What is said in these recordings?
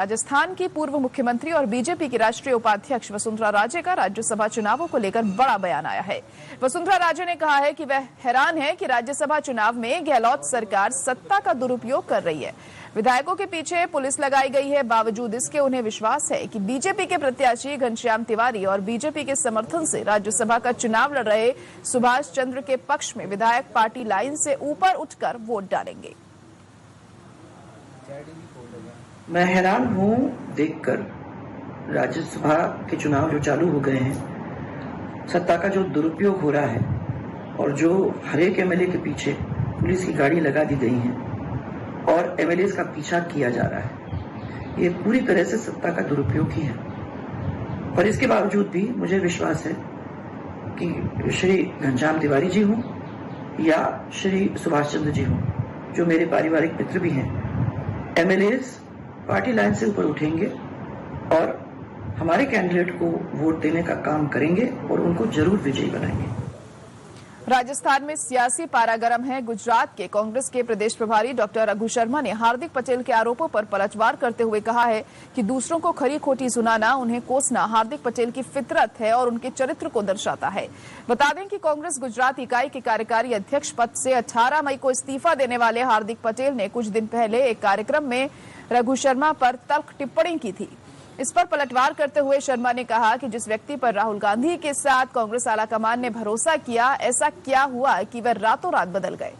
राजस्थान की पूर्व मुख्यमंत्री और बीजेपी की राष्ट्रीय उपाध्यक्ष वसुंधरा राजे का राज्यसभा चुनावों को लेकर बड़ा बयान आया है। वसुंधरा राजे ने कहा है कि वह हैरान है कि राज्यसभा चुनाव में गहलोत सरकार सत्ता का दुरुपयोग कर रही है। विधायकों के पीछे पुलिस लगाई गई है, बावजूद इसके उन्हें विश्वास है कि बीजेपी के प्रत्याशी घनश्याम तिवारी और बीजेपी के समर्थन से राज्यसभा का चुनाव लड़ रहे सुभाष चंद्र के पक्ष में विधायक पार्टी लाइन से ऊपर उठकर वोट डालेंगे। मैं हैरान हूं देखकर राज्यसभा के चुनाव जो चालू हो गए हैं, सत्ता का जो दुरुपयोग हो रहा है और जो हर एक एमएलए के पीछे पुलिस की गाड़ी लगा दी गई है और एमएलए का पीछा किया जा रहा है, ये पूरी तरह से सत्ता का दुरुपयोग ही है। और इसके बावजूद भी मुझे विश्वास है कि श्री घनश्याम तिवारी जी हों या श्री सुभाष चंद्र जी हों, जो मेरे पारिवारिक मित्र भी हैं, एमएलए पार्टी लाइन से ऊपर उठेंगे और हमारे कैंडिडेट को वोट देने का काम करेंगे और उनको जरूर विजयी बनाएंगे। राजस्थान में सियासी पारा गर्म है। गुजरात के कांग्रेस के प्रदेश प्रभारी डॉक्टर रघु शर्मा ने हार्दिक पटेल के आरोपों पर पलटवार करते हुए कहा है कि दूसरों को खरी खोटी सुनाना, उन्हें कोसना हार्दिक पटेल की फितरत है और उनके चरित्र को दर्शाता है। बता दें कि कांग्रेस गुजरात इकाई के कार्यकारी अध्यक्ष पद से 18 मई को इस्तीफा देने वाले हार्दिक पटेल ने कुछ दिन पहले एक कार्यक्रम में रघु शर्मा पर तल्ख टिप्पणी की थी। इस पर पलटवार करते हुए शर्मा ने कहा कि जिस व्यक्ति पर राहुल गांधी के साथ कांग्रेस आलाकमान ने भरोसा किया, ऐसा क्या हुआ कि वे रातों रात बदल गए।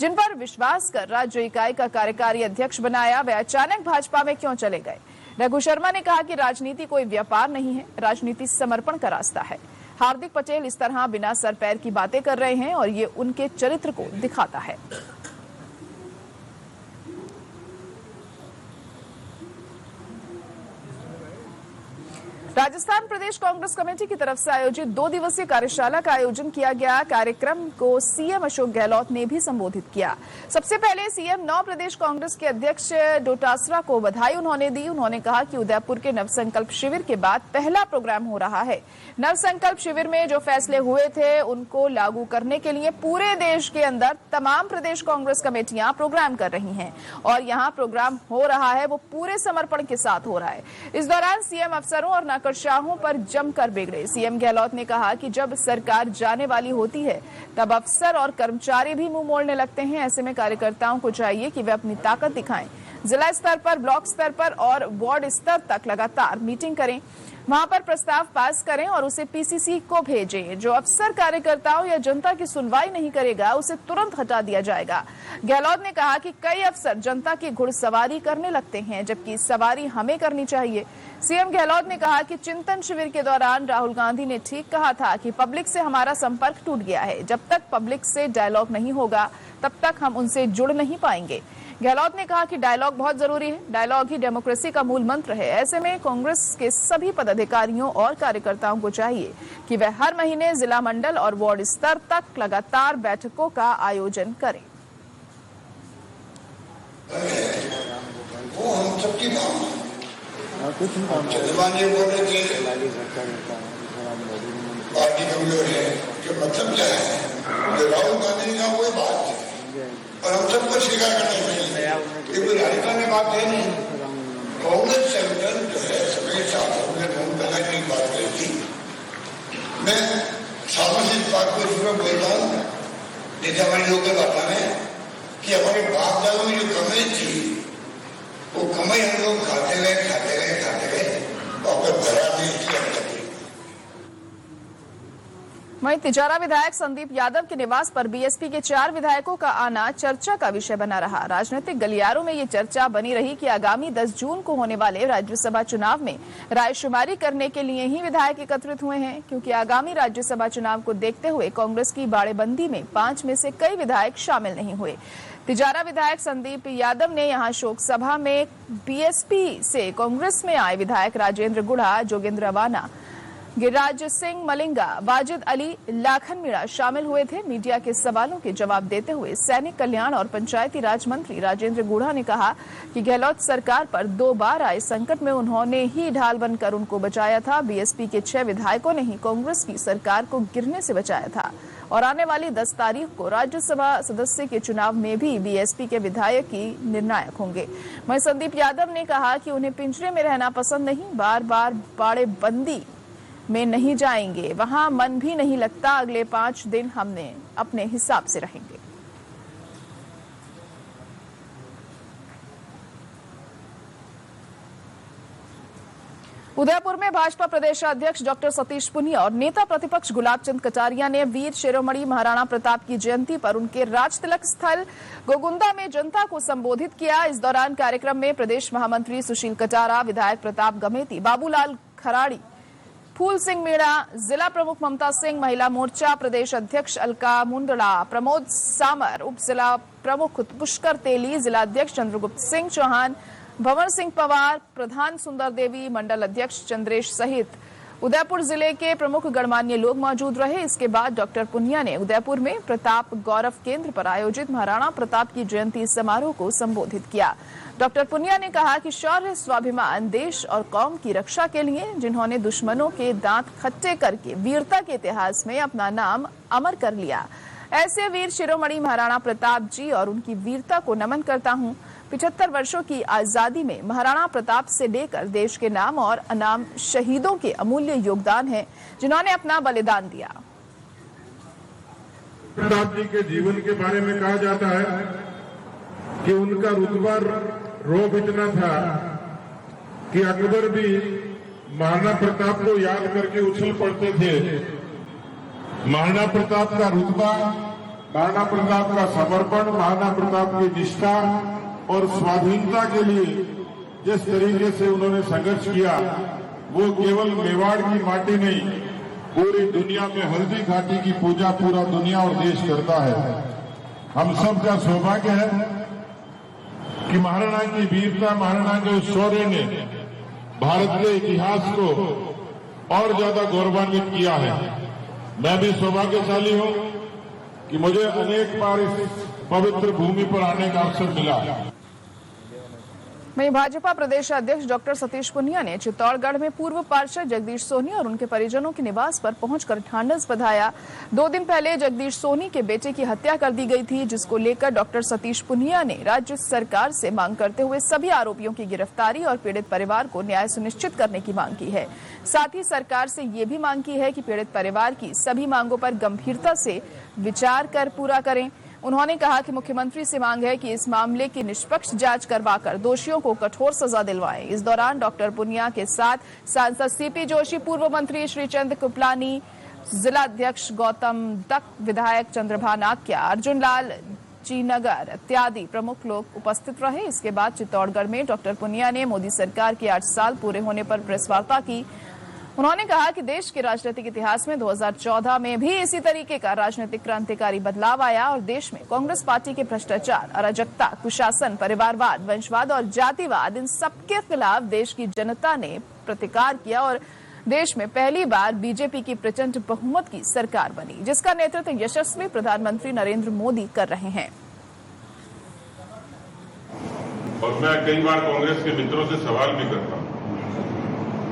जिन पर विश्वास कर राज्य इकाई का कार्यकारी अध्यक्ष बनाया, वे अचानक भाजपा में क्यों चले गए। रघु शर्मा ने कहा कि राजनीति कोई व्यापार नहीं है, राजनीति समर्पण का रास्ता है। हार्दिक पटेल इस तरह बिना सर पैर की बातें कर रहे हैं और ये उनके चरित्र को दिखाता है। राजस्थान प्रदेश कांग्रेस कमेटी की तरफ से आयोजित 2 दिवसीय कार्यशाला का आयोजन किया गया। कार्यक्रम को सीएम अशोक गहलोत ने भी संबोधित किया। सबसे पहले सीएम 9 प्रदेश कांग्रेस के अध्यक्ष डोटासरा को बधाई उन्होंने दी। उन्होंने कहा कि उदयपुर के नवसंकल्प शिविर के बाद पहला प्रोग्राम हो रहा है। नवसंकल्प शिविर में जो फैसले हुए थे, उनको लागू करने के लिए पूरे देश के अंदर तमाम प्रदेश कांग्रेस कमेटियां प्रोग्राम कर रही हैं और यहाँ प्रोग्राम हो रहा है वो पूरे समर्पण के साथ हो रहा है। इस दौरान सीएम अफसरों और नौकरशाहों पर जमकर बिगड़े। सीएम गहलोत ने कहा कि जब सरकार जाने वाली होती है तब अफसर और कर्मचारी भी मुंह मोड़ने लगते हैं। ऐसे में कार्यकर्ताओं को चाहिए कि वे अपनी ताकत दिखाएं, जिला स्तर पर, ब्लॉक स्तर पर और वार्ड स्तर तक लगातार मीटिंग करें, वहां पर प्रस्ताव पास करें और उसे पीसीसी को भेजें। जो अफसर कार्यकर्ताओं या जनता की सुनवाई नहीं करेगा, उसे तुरंत हटा दिया जाएगा। गहलोत ने कहा कि कई अफसर जनता की घुड़सवारी करने लगते हैं, जबकि सवारी हमें करनी चाहिए। सीएम गहलोत ने कहा कि चिंतन शिविर के दौरान राहुल गांधी ने ठीक कहा था कि पब्लिक से हमारा संपर्क टूट गया है। जब तक पब्लिक से डायलॉग नहीं होगा, तब तक हम उनसे जुड़ नहीं पाएंगे। गहलोत ने कहा कि डायलॉग बहुत जरूरी है, डायलॉग ही डेमोक्रेसी का मूल मंत्र है। ऐसे में कांग्रेस के सभी पदाधिकारियों और कार्यकर्ताओं को चाहिए कि वे हर महीने जिला, मंडल और वार्ड स्तर तक लगातार बैठकों का आयोजन करें। वो हम सबकी मांग है। पार्टी कमजोर है, मतलब क्या है, राहुल गांधी का कोई बात नहीं और हम सबको स्वीकार करना चाहिए। ये कोई राजस्थान में बात है नहीं। कांग्रेस संगठन जो है सबके साथ हमने पहले की बात करी थी। मैं सामाजिक बात को इसमें बोलता हूँ, जैसे हमारे लोग बताना है कि हमारे बाप दादों में जो कमाई थी, वो कमाई हम लोग खाते गए और फिर भरा नहीं। वहीं तिजारा विधायक संदीप यादव के निवास पर बीएसपी के 4 विधायकों का आना चर्चा का विषय बना रहा। राजनीतिक गलियारों में ये चर्चा बनी रही कि आगामी 10 जून को होने वाले राज्यसभा चुनाव में रायशुमारी करने के लिए ही विधायक एकत्रित हुए हैं, क्योंकि आगामी राज्यसभा चुनाव को देखते हुए कांग्रेस की बाड़ेबंदी में 5 में से कई विधायक शामिल नहीं हुए। तिजारा विधायक संदीप यादव ने यहां शोक सभा में बीएसपी से कांग्रेस में आए विधायक राजेंद्र गुढ़ा, जोगेंद्र अवाना, गिरिराज सिंह मलिंगा, वाजिद अली, लाखन मीणा शामिल हुए थे। मीडिया के सवालों के जवाब देते हुए सैनिक कल्याण और पंचायती राज मंत्री राजेंद्र गुढ़ा ने कहा कि गहलोत सरकार पर 2 बार आए संकट में उन्होंने ही ढाल बनकर उनको बचाया था। बीएसपी के 6 विधायकों ने ही कांग्रेस की सरकार को गिरने से बचाया था। और आने वाली 10 तारीख को राज्यसभा सदस्य के चुनाव में भी बीएसपी के विधायक ही निर्णायक होंगे। वहीं संदीप यादव ने कहा कि उन्हें पिंजरे में रहना पसंद नहीं, बार बार बाड़े बंदी में नहीं जाएंगे, वहां मन भी नहीं लगता, अगले 5 दिन हमने अपने हिसाब से रहेंगे। उदयपुर में भाजपा प्रदेशाध्यक्ष डॉक्टर सतीश पुनिया और नेता प्रतिपक्ष गुलाब चंद कटारिया ने वीर शिरोमणि महाराणा प्रताप की जयंती पर उनके राजतिलक स्थल गोगुंदा में जनता को संबोधित किया। इस दौरान कार्यक्रम में प्रदेश महामंत्री सुशील कटारा, विधायक प्रताप गमेती, बाबूलाल खराड़ी, फूल सिंह मीणा, जिला प्रमुख ममता सिंह, महिला मोर्चा प्रदेश अध्यक्ष अलका मुंडला, प्रमोद सामर, उप जिला प्रमुख पुष्कर तेली, जिलाध्यक्ष चंद्रगुप्त सिंह चौहान, भंवर सिंह पवार, प्रधान सुंदर देवी, मंडल अध्यक्ष चंद्रेश सहित उदयपुर जिले के प्रमुख गणमान्य लोग मौजूद रहे। इसके बाद डॉक्टर पुनिया ने उदयपुर में प्रताप गौरव केंद्र पर आयोजित महाराणा प्रताप की जयंती समारोह को संबोधित किया। डॉक्टर पुनिया ने कहा कि शौर्य, स्वाभिमान, देश और कौम की रक्षा के लिए जिन्होंने दुश्मनों के दांत खट्टे करके वीरता के इतिहास में अपना नाम अमर कर लिया, ऐसे वीर शिरोमणि महाराणा प्रताप जी और उनकी वीरता को नमन करता हूं। 75 वर्षों की आजादी में महाराणा प्रताप से लेकर देश के नाम और अनाम शहीदों के अमूल्य योगदान है, जिन्होंने अपना बलिदान दिया। प्रताप जी के जीवन के बारे में कहा जाता है कि उनका रुतबा रोब इतना था कि अकबर भी महाराणा प्रताप को याद करके उछल पड़ते थे। महाराणा प्रताप का रुतबा, महाराणा प्रताप का समर्पण, महाराणा प्रताप की निष्ठा और स्वाधीनता के लिए जिस तरीके से उन्होंने संघर्ष किया, वो केवल मेवाड़ की माटी नहीं, पूरी दुनिया में हल्दी घाटी की पूजा पूरा दुनिया और देश करता है। हम सब का सौभाग्य है कि महाराणा की वीरता, महाराणा के शौर्य ने भारत के इतिहास को और ज्यादा गौरवान्वित किया है। मैं भी सौभाग्यशाली हूं कि मुझे अनेक बार इस पवित्र भूमि पर आने का अवसर मिला। वहीं भाजपा प्रदेश अध्यक्ष डॉक्टर सतीश पुनिया ने चित्तौड़गढ़ में पूर्व पार्षद जगदीश सोनी और उनके परिजनों के निवास पर पहुंचकर ढांढस बंधाया। 2 दिन पहले जगदीश सोनी के बेटे की हत्या कर दी गई थी, जिसको लेकर डॉक्टर सतीश पुनिया ने राज्य सरकार से मांग करते हुए सभी आरोपियों की गिरफ्तारी और पीड़ित परिवार को न्याय सुनिश्चित करने की मांग की है। साथ ही सरकार से ये भी मांग की है कि पीड़ित परिवार की सभी मांगों पर गंभीरता से विचार कर पूरा करें। उन्होंने कहा कि मुख्यमंत्री से मांग है कि इस मामले की निष्पक्ष जांच करवाकर दोषियों को कठोर सजा दिलवाएं। इस दौरान डॉक्टर पुनिया के साथ सांसद सीपी जोशी, पूर्व मंत्री श्रीचंद कुपलानी, जिलाध्यक्ष गौतम दत्त, विधायक चंद्रभान आक्या, अर्जुन लाल जीनगर इत्यादि प्रमुख लोग उपस्थित रहे। इसके बाद चित्तौड़गढ़ में डॉक्टर पुनिया ने मोदी सरकार के 8 साल पूरे होने पर प्रेस वार्ता की। उन्होंने कहा कि देश के राजनीतिक इतिहास में 2014 में भी इसी तरीके का राजनीतिक क्रांतिकारी बदलाव आया और देश में कांग्रेस पार्टी के भ्रष्टाचार, अराजकता, कुशासन, परिवारवाद, वंशवाद और जातिवाद, इन सबके खिलाफ देश की जनता ने प्रतिकार किया और देश में पहली बार बीजेपी की प्रचंड बहुमत की सरकार बनी, जिसका नेतृत्व यशस्वी प्रधानमंत्री नरेंद्र मोदी कर रहे हैं। और मैं कई बार कांग्रेस के मित्रों से सवाल भी करता हूं।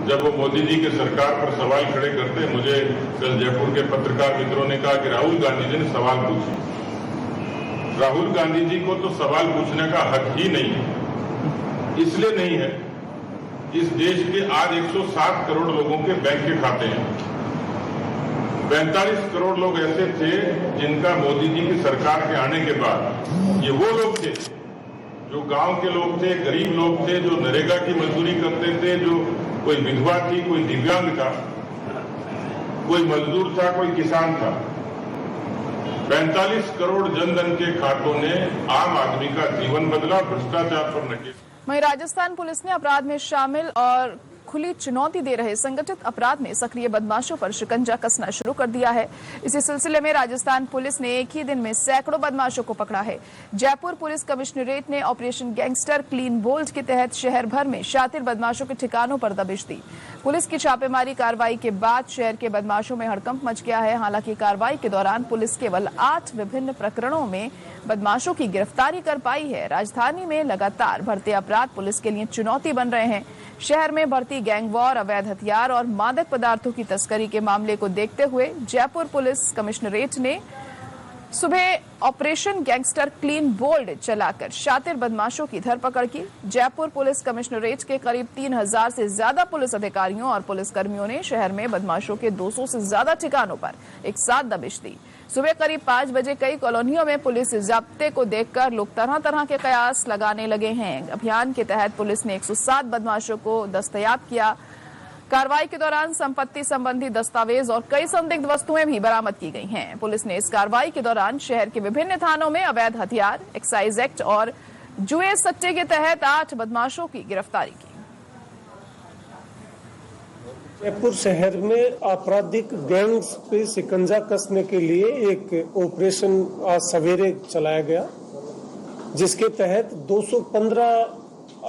जब वो मोदी जी के सरकार पर सवाल खड़े करते, मुझे कल जयपुर के पत्रकार मित्रों ने कहा कि राहुल गांधी जी ने सवाल पूछे। राहुल गांधी जी को तो सवाल पूछने का हक ही नहीं है। इसलिए नहीं है, इस देश के आज 107 करोड़ लोगों के बैंक के खाते हैं। 45 करोड़ लोग ऐसे थे जिनका मोदी जी की सरकार के आने के बाद, ये वो लोग थे जो गांव के लोग थे, गरीब लोग थे, जो नरेगा की मजदूरी करते थे, जो कोई विधवा थी, कोई दिव्यांग था, कोई मजदूर था, कोई किसान था। 45 करोड़ जनधन के खातों ने आम आदमी का जीवन बदला, भ्रष्टाचार पर नकेल। वहीं राजस्थान पुलिस ने अपराध में शामिल और खुली चुनौती दे रहे संगठित अपराध में सक्रिय बदमाशों पर शिकंजा कसना शुरू कर दिया है। इसी सिलसिले में राजस्थान पुलिस ने एक ही दिन में सैकड़ों बदमाशों को पकड़ा है। जयपुर पुलिस कमिश्नरेट ने ऑपरेशन गैंगस्टर क्लीन बोल्ट के तहत शहर भर में शातिर बदमाशों के ठिकानों पर दबिश दी। पुलिस की छापेमारी कार्रवाई के बाद शहर के बदमाशों में हड़कंप मच गया है। हालांकि कार्रवाई के दौरान पुलिस केवल 8 विभिन्न प्रकरणों में बदमाशों की गिरफ्तारी कर पाई है। राजधानी में लगातार बढ़ते अपराध पुलिस के लिए चुनौती बन रहे हैं। शहर में बढ़ती गैंग वॉर, अवैध हथियार और मादक पदार्थों की तस्करी के मामले को देखते हुए जयपुर पुलिस कमिश्नरेट ने सुबह ऑपरेशन गैंगस्टर क्लीन बोल्ड चलाकर शातिर बदमाशों की धरपकड़ की। जयपुर पुलिस कमिश्नरेट के करीब 3000 से ज्यादा पुलिस अधिकारियों और पुलिसकर्मियों ने शहर में बदमाशों के 200 से ज्यादा ठिकानों पर एक साथ दबिश दी। सुबह करीब 5 बजे कई कॉलोनियों में पुलिस जाब्ते को देखकर लोग तरह तरह के कयास लगाने लगे हैं। अभियान के तहत पुलिस ने 107 बदमाशों को दस्तयाब किया। कार्रवाई के दौरान संपत्ति संबंधी दस्तावेज और कई संदिग्ध वस्तुएं भी बरामद की गई हैं। पुलिस ने इस कार्रवाई के दौरान शहर के विभिन्न थानों में अवैध हथियार, एक्साइज एक्ट और जुए सट्टे के तहत 8 बदमाशों की गिरफ्तारी की। जयपुर शहर में आपराधिक गैंग्स पे शिकंजा कसने के लिए एक ऑपरेशन आज सवेरे चलाया गया, जिसके तहत 215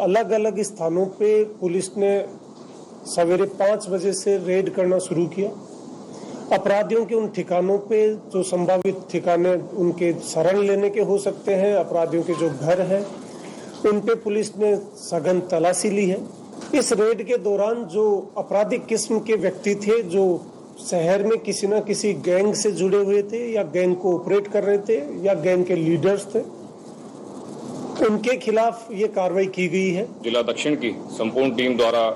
अलग अलग स्थानों पे पुलिस ने सवेरे 5 बजे से रेड करना शुरू किया। अपराधियों के उन ठिकानों पे जो संभावित ठिकाने उनके शरण लेने के हो सकते हैं, अपराधियों के जो घर हैं, उन पे पुलिस ने सघन तलाशी ली है। इस रेड के दौरान जो आपराधिक किस्म के व्यक्ति थे जो शहर में किसी न किसी गैंग से जुड़े हुए थे या गैंग को ऑपरेट कर रहे थे या गैंग के लीडर्स थे, उनके खिलाफ ये कार्रवाई की गई है। जिला दक्षिण की संपूर्ण टीम द्वारा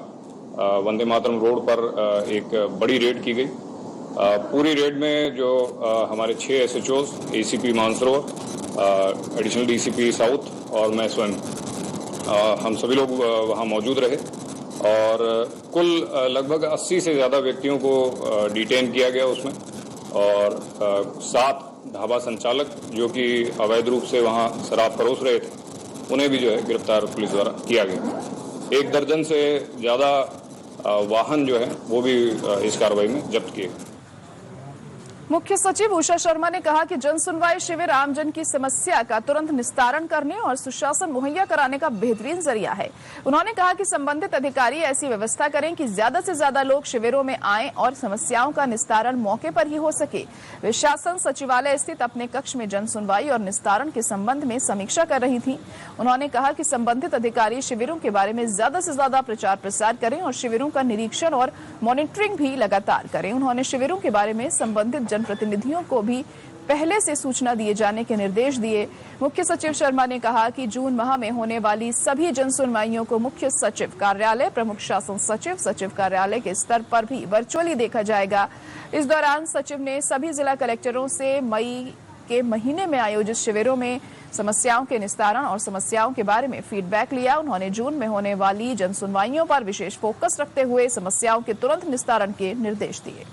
वंदे मातरम रोड पर एक बड़ी रेड की गई। पूरी रेड में जो हमारे 6 SHOs, ACP Mansarovar, additional DCP south और मैं स्वयं, हम सभी लोग वहां मौजूद रहे और कुल लगभग 80 से ज्यादा व्यक्तियों को डिटेन किया गया उसमें, और 7 ढाबा संचालक जो कि अवैध रूप से वहां शराब परोस रहे थे, उन्हें भी जो है गिरफ्तार पुलिस द्वारा किया गया। 1 दर्जन से ज्यादा वाहन जो है वो भी इस कार्रवाई में जब्त किए गए। मुख्य सचिव उषा शर्मा ने कहा कि जन सुनवाई शिविर आमजन की समस्या का तुरंत निस्तारण करने और सुशासन मुहैया कराने का बेहतरीन जरिया है। उन्होंने कहा कि संबंधित अधिकारी ऐसी व्यवस्था करें कि ज्यादा से ज्यादा लोग शिविरों में आएं और समस्याओं का निस्तारण मौके पर ही हो सके। वे शासन सचिवालय स्थित अपने कक्ष में जन सुनवाई और निस्तारण के संबंध में समीक्षा कर रही थी। उन्होंने कहा कि संबंधित अधिकारी शिविरों के बारे में ज्यादा से ज्यादा प्रचार प्रसार करें और शिविरों का निरीक्षण और मॉनिटरिंग भी लगातार करें। उन्होंने शिविरों के बारे में संबंधित प्रतिनिधियों को भी पहले से सूचना दिए जाने के निर्देश दिए। मुख्य सचिव शर्मा ने कहा कि जून माह में होने वाली सभी जन सुनवाइयों को मुख्य सचिव कार्यालय, प्रमुख शासन सचिव, सचिव कार्यालय के स्तर पर भी वर्चुअली देखा जाएगा। इस दौरान सचिव ने सभी जिला कलेक्टरों से मई के महीने में आयोजित शिविरों में समस्याओं के निस्तारण और समस्याओं के बारे में फीडबैक लिया। उन्होंने जून में होने वाली जन सुनवाइयों पर विशेष फोकस रखते हुए समस्याओं के तुरंत निस्तारण के निर्देश दिए।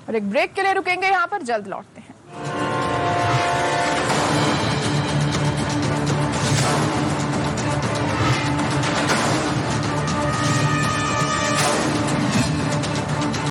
और एक ब्रेक के लिए रुकेंगे, यहां पर जल्द लौटते हैं।